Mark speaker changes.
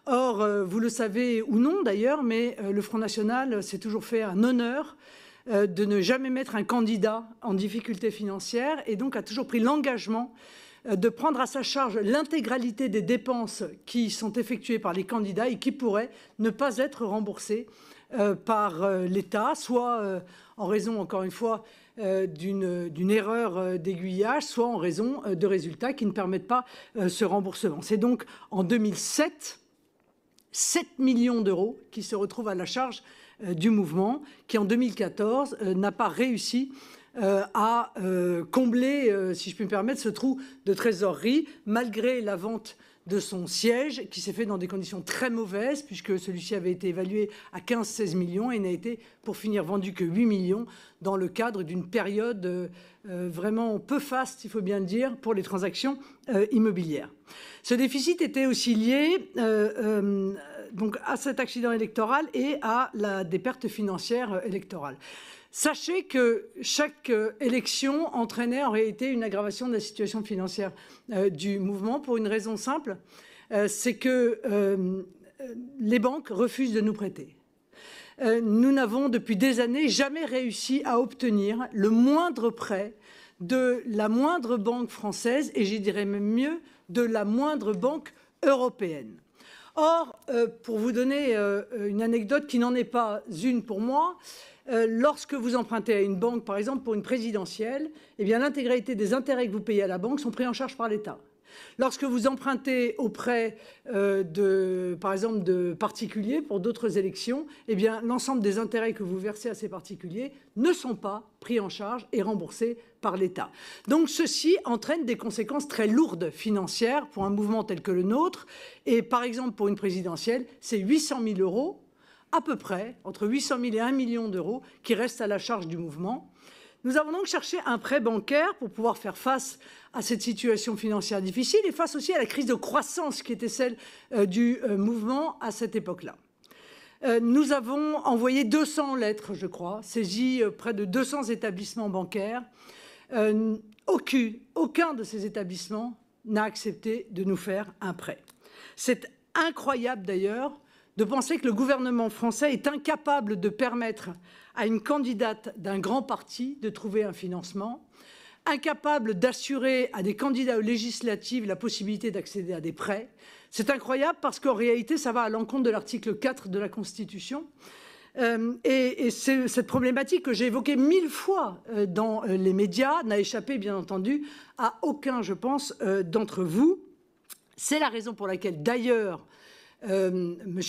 Speaker 1: Or, vous le savez ou non d'ailleurs, mais le Front National s'est toujours fait un honneur de ne jamais mettre un candidat en difficulté financière et donc a toujours pris l'engagement de prendre à sa charge l'intégralité des dépenses qui sont effectuées par les candidats et qui pourraient ne pas être remboursées par l'État, soit en raison, encore une fois, d'une erreur d'aiguillage, soit en raison de résultats qui ne permettent pas ce remboursement. C'est donc en 2007, 7 millions d'euros qui se retrouvent à la charge du mouvement, qui en 2014 n'a pas réussi à combler, si je puis me permettre, ce trou de trésorerie, malgré la vente de son siège, qui s'est fait dans des conditions très mauvaises, puisque celui-ci avait été évalué à 15-16 millions et n'a été, pour finir, vendu que 8 millions, dans le cadre d'une période vraiment peu faste, il faut bien le dire, pour les transactions immobilières. Ce déficit était aussi lié donc à cet accident électoral et à des pertes financières électorales. Sachez que chaque élection entraînait en réalité une aggravation de la situation financière du mouvement pour une raison simple, c'est que les banques refusent de nous prêter. Nous n'avons depuis des années jamais réussi à obtenir le moindre prêt de la moindre banque française et je dirais même mieux de la moindre banque européenne. Or, pour vous donner une anecdote qui n'en est pas une pour moi, lorsque vous empruntez à une banque, par exemple pour une présidentielle, eh bien l'intégralité des intérêts que vous payez à la banque sont pris en charge par l'État. Lorsque vous empruntez auprès par exemple de particuliers pour d'autres élections, eh bien l'ensemble des intérêts que vous versez à ces particuliers ne sont pas pris en charge et remboursés par l'État. Donc ceci entraîne des conséquences très lourdes financières pour un mouvement tel que le nôtre. Et par exemple pour une présidentielle, c'est 800 000 euros à peu près, entre 800 000 et 1 million d'euros qui restent à la charge du mouvement. Nous avons donc cherché un prêt bancaire pour pouvoir faire face à cette situation financière difficile et face aussi à la crise de croissance qui était celle du mouvement à cette époque-là. Nous avons envoyé 200 lettres, je crois, saisi près de 200 établissements bancaires. Aucun de ces établissements n'a accepté de nous faire un prêt. C'est incroyable d'ailleurs de penser que le gouvernement français est incapable de permettre à une candidate d'un grand parti de trouver un financement, incapable d'assurer à des candidats aux législatives la possibilité d'accéder à des prêts. C'est incroyable parce qu'en réalité, ça va à l'encontre de l'article 4 de la Constitution. Et cette problématique que j'ai évoquée 1000 fois dans les médias n'a échappé, bien entendu, à aucun, je pense, d'entre vous. C'est la raison pour laquelle, d'ailleurs, M.